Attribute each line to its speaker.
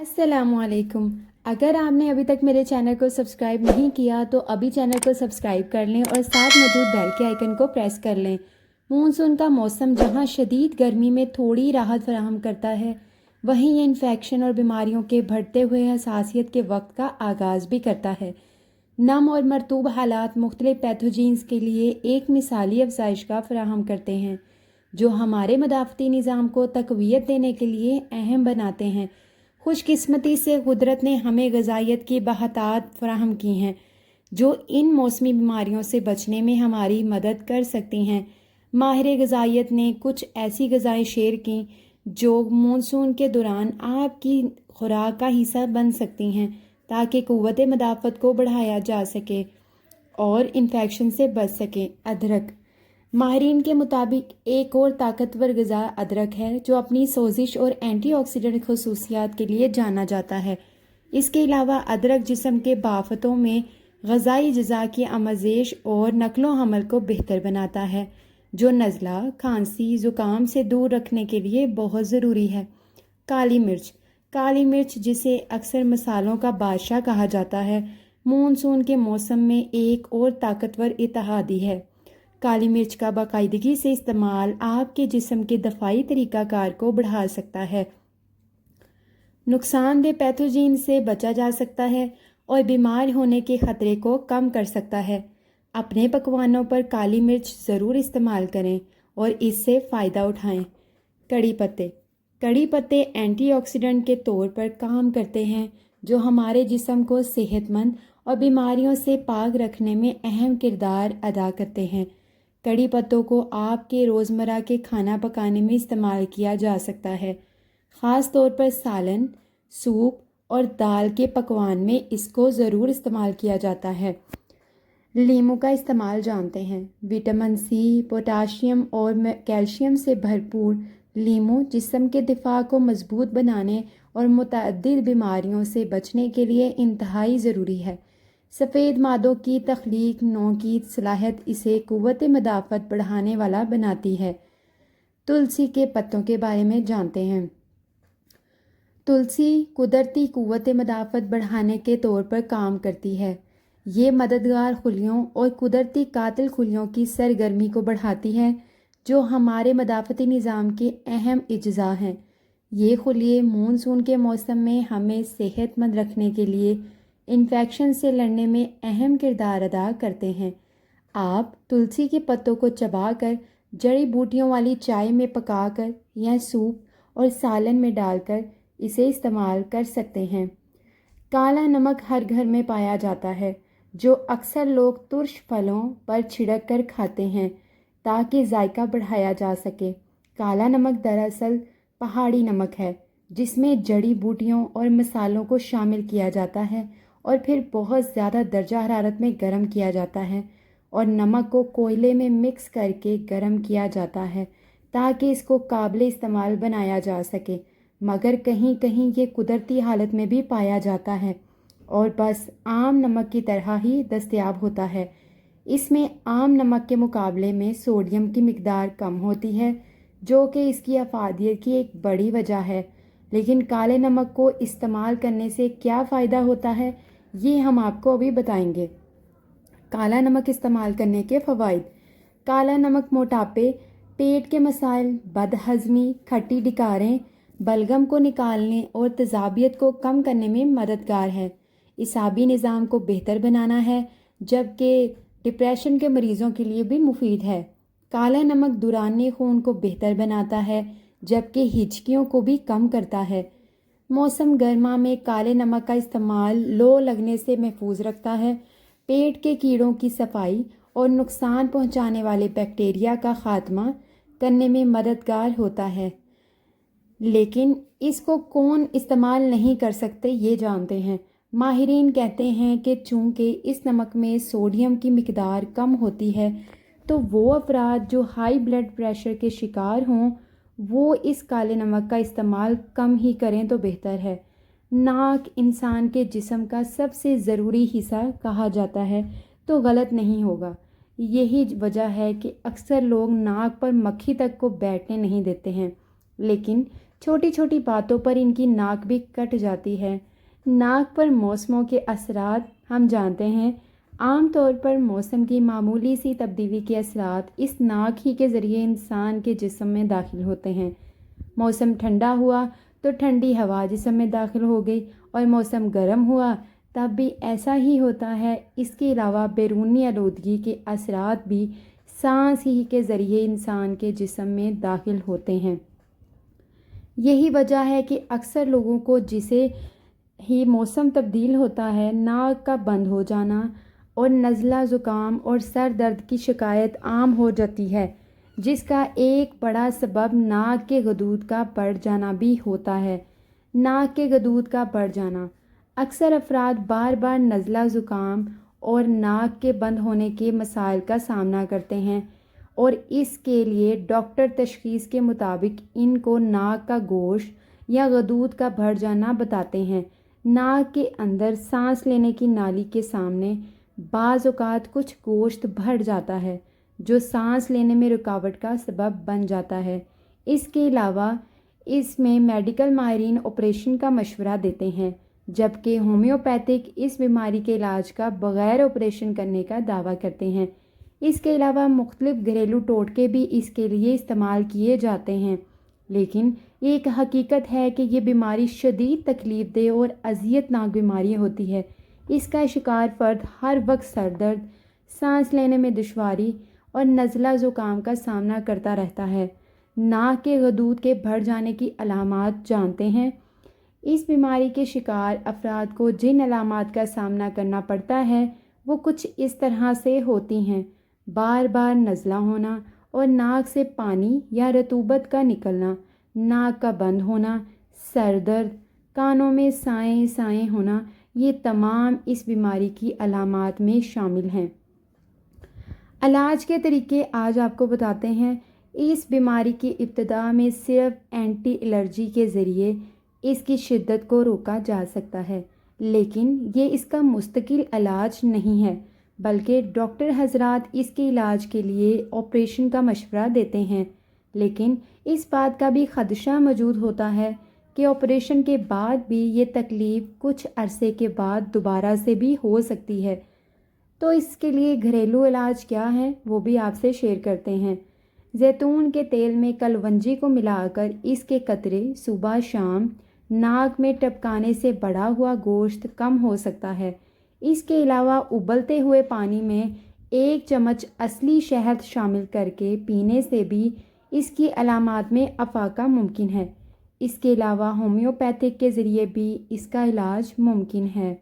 Speaker 1: अस्सलाम वालेकुम। अगर आपने अभी तक मेरे चैनल को सब्सक्राइब नहीं किया तो अभी चैनल को सब्सक्राइब कर लें और साथ मौजूद बेल के आइकन को प्रेस कर लें। मानसून का मौसम जहां शदीद गर्मी में थोड़ी राहत फराहम करता है, वहीं ये इन्फेक्शन और बीमारियों के बढ़ते हुए हसासियत के वक्त का आगाज़ भी करता है। नम और मरतूब हालात मुख्तलिफ पैथोजेंस के लिए एक मिसाली अफजाइशगाह फराहम करते हैं, जो हमारे मदाफ़ती निज़ाम को तक़वियत देने के लिए अहम बनाते हैं। खुशकिस्मती से कुदरत ने हमें ग़िज़ाइयत की बहतात फराहम की हैं, जो इन मौसमी बीमारियों से बचने में हमारी मदद कर सकती हैं। माहिर ग़िज़ाइयत ने कुछ ऐसी ग़िज़ाएँ शेयर की जो मानसून के दौरान आपकी खुराक का हिस्सा बन सकती हैं, ताकि क़ुव्वत मदाफ़त को बढ़ाया जा सके और इन्फेक्शन से बच सके। अदरक माहिरीन के मुताबिक एक और ताकतवर ग़िज़ा अदरक है, जो अपनी सोजिश और एंटीऑक्सीडेंट खसूसियात के लिए जाना जाता है। इसके अलावा अदरक जिस्म के बाफ़तों में ग़िज़ाई अज्जा की आमेज़श और नक़लो हमल को बेहतर बनाता है, जो नज़ला, खांसी, ज़ुकाम से दूर रखने के लिए बहुत ज़रूरी है। काली मिर्च जिसे अक्सर मसालों का बादशाह कहा जाता है, मानसून के मौसम में एक और ताकतवर इत्तेहादी है। काली मिर्च का बाकायदगी से इस्तेमाल आपके जिस्म के दफ़ाई तरीक़ाकार को बढ़ा सकता है, नुकसानदेह पैथोजेन से बचा जा सकता है और बीमार होने के ख़तरे को कम कर सकता है। अपने पकवानों पर काली मिर्च ज़रूर इस्तेमाल करें और इससे फ़ायदा उठाएं। कड़ी पत्ते एंटीऑक्सीडेंट के तौर पर काम करते हैं, जो हमारे जिस्म को सेहतमंद और बीमारियों से पाक रखने में अहम किरदार अदा करते हैं। कड़ी पत्तों को आपके रोज़मर्रा के खाना पकाने में इस्तेमाल किया जा सकता है, ख़ास तौर पर सालन, सूप और दाल के पकवान में इसको ज़रूर इस्तेमाल किया जाता है। लीमू का इस्तेमाल जानते हैं। विटामिन सी, पोटाशियम और कैल्शियम से भरपूर लीमू जिस्म के दिफा को मजबूत बनाने और मुतअद्दिद बीमारियों से बचने के लिए इंतहाई ज़रूरी है। सफ़ेद मादों की तख्लीक नौ की सलाहियत इसे क़ुव्वत मदाफ़त बढ़ाने वाला बनाती है। तुलसी के पत्तों के बारे में जानते हैं। तुलसी कुदरती क़ुव्वत मदाफ़त बढ़ाने के तौर पर काम करती है। ये मददगार खुलियों और कुदरती कातिल खुलियों की सरगर्मी को बढ़ाती है, जो हमारे मदाफ़ती निज़ाम के अहम अज्जा हैं। ये खुलिये मानसून के मौसम में हमें सेहतमंद रखने के लिए इन्फेक्शन से लड़ने में अहम किरदार अदा करते हैं। आप तुलसी के पत्तों को चबाकर जड़ी बूटियों वाली चाय में पकाकर या सूप और सालन में डालकर इसे इस्तेमाल कर सकते हैं। काला नमक हर घर में पाया जाता है, जो अक्सर लोग तुर्श फलों पर छिड़क कर खाते हैं ताकि जायका बढ़ाया जा सके। काला नमक दरअसल पहाड़ी नमक है, जिसमें जड़ी बूटियों और मसालों को शामिल किया जाता है और फिर बहुत ज़्यादा दर्जा हरारत में गर्म किया जाता है और नमक को कोयले में मिक्स करके गर्म किया जाता है ताकि इसको काबिल इस्तेमाल बनाया जा सके। मगर कहीं कहीं ये कुदरती हालत में भी पाया जाता है और बस आम नमक की तरह ही दस्तयाब होता है। इसमें आम नमक के मुकाबले में सोडियम की मिकदार कम होती है, जो कि इसकी अफादियत की एक बड़ी वजह है। लेकिन काले नमक को इस्तेमाल करने से क्या फ़ायदा होता है, ये हम आपको अभी बताएंगे। काला नमक इस्तेमाल करने के फ़वाइद। काला नमक मोटापे, पेट के मसाइल, बदहज़मी, खट्टी डकारें, बलगम को निकालने और तेज़ाबियत को कम करने में मददगार है। इसाबी निज़ाम को बेहतर बनाना है, जबकि डिप्रेशन के मरीज़ों के लिए भी मुफीद है। काला नमक दुराने खून को बेहतर बनाता है, जबकि हिचकियों को भी कम करता है। मौसम गर्मा में काले नमक का इस्तेमाल लो लगने से महफूज रखता है, पेट के कीड़ों की सफाई और नुकसान पहुंचाने वाले बैक्टीरिया का खात्मा करने में मददगार होता है। लेकिन इसको कौन इस्तेमाल नहीं कर सकते, ये जानते हैं। माहिरीन कहते हैं कि चूँकि इस नमक में सोडियम की मिकदार कम होती है, तो वो अफराद जो हाई ब्लड प्रेशर के शिकार हों, वो इस काले नमक का इस्तेमाल कम ही करें तो बेहतर है। नाक इंसान के जिस्म का सबसे ज़रूरी हिस्सा कहा जाता है, तो गलत नहीं होगा। यही वजह है कि अक्सर लोग नाक पर मक्खी तक को बैठने नहीं देते हैं, लेकिन چھوٹی چھوٹی باتوں پر ان کی ناک بھی کٹ جاتی ہے۔ ناک پر موسموں کے اثرات ہم جانتے ہیں۔ عام طور پر موسم کی معمولی سی تبدیلی کے اثرات اس ناک ہی کے ذریعے انسان کے جسم میں داخل ہوتے ہیں۔ موسم ٹھنڈا ہوا تو ٹھنڈی ہوا جسم میں داخل ہو گئی، اور موسم گرم ہوا تب بھی ایسا ہی ہوتا ہے۔ اس کے علاوہ بیرونی آلودگی کے اثرات بھی سانس ہی کے ذریعے انسان کے جسم میں داخل ہوتے ہیں۔ یہی وجہ ہے کہ اکثر لوگوں کو جسے ہی موسم تبدیل ہوتا ہے، ناک کا بند ہو جانا اور نزلہ زکام اور سر درد کی شکایت عام ہو جاتی ہے، جس کا ایک بڑا سبب ناک کے غدود کا بڑھ جانا بھی ہوتا ہے۔ ناک کے غدود کا بڑھ جانا۔ اکثر افراد بار بار نزلہ زکام اور ناک کے بند ہونے کے مسائل کا سامنا کرتے ہیں، اور اس کے لیے ڈاکٹر تشخیص کے مطابق ان کو ناک کا گوشت یا غدود کا بڑھ جانا بتاتے ہیں۔ ناک کے اندر سانس لینے کی نالی کے سامنے بعض اوقات کچھ گوشت بڑھ جاتا ہے، جو سانس لینے میں رکاوٹ کا سبب بن جاتا ہے۔ اس کے علاوہ اس میں میڈیکل ماہرین آپریشن کا مشورہ دیتے ہیں، جبکہ ہومیوپیتھک اس بیماری کے علاج کا بغیر آپریشن کرنے کا دعویٰ کرتے ہیں۔ اس کے علاوہ مختلف گھریلو ٹوٹکے بھی اس کے لیے استعمال کیے جاتے ہیں، لیکن یہ ایک حقیقت ہے کہ یہ بیماری شدید تکلیف دہ اور اذیت ناک بیماری ہوتی ہے۔ اس کا شکار فرد ہر وقت سر درد، سانس لینے میں دشواری اور نزلہ زکام کا سامنا کرتا رہتا ہے۔ ناک کے غدود کے بڑھ جانے کی علامات جانتے ہیں؟ اس بیماری کے شکار افراد کو جن علامات کا سامنا کرنا پڑتا ہے وہ کچھ اس طرح سے ہوتی ہیں: بار بار نزلہ ہونا اور ناک سے پانی یا رطوبت کا نکلنا، ناک کا بند ہونا، سر درد، کانوں میں سائیں سائیں ہونا، یہ تمام اس بیماری کی علامات میں شامل ہیں۔ علاج کے طریقے آج آپ کو بتاتے ہیں۔ اس بیماری کی ابتدا میں صرف اینٹی الرجی کے ذریعے اس کی شدت کو روکا جا سکتا ہے، لیکن یہ اس کا مستقل علاج نہیں ہے، بلکہ ڈاکٹر حضرات اس کے علاج کے لیے آپریشن کا مشورہ دیتے ہیں۔ لیکن اس بات کا بھی خدشہ موجود ہوتا ہے کہ آپریشن کے بعد بھی یہ تکلیف کچھ عرصے کے بعد دوبارہ سے بھی ہو سکتی ہے۔ تو اس کے لیے گھریلو علاج کیا ہے وہ بھی آپ سے شیئر کرتے ہیں۔ زیتون کے تیل میں کلونجی کو ملا کر اس کے قطرے صبح شام ناک میں ٹپکانے سے بڑھا ہوا گوشت کم ہو سکتا ہے۔ اس کے علاوہ ابلتے ہوئے پانی میں 1 چمچ اصلی شہد شامل کر کے پینے سے بھی اس کی علامات میں افاقہ ممکن ہے۔ اس کے علاوہ ہومیوپیتھک کے ذریعے بھی اس کا علاج ممکن ہے۔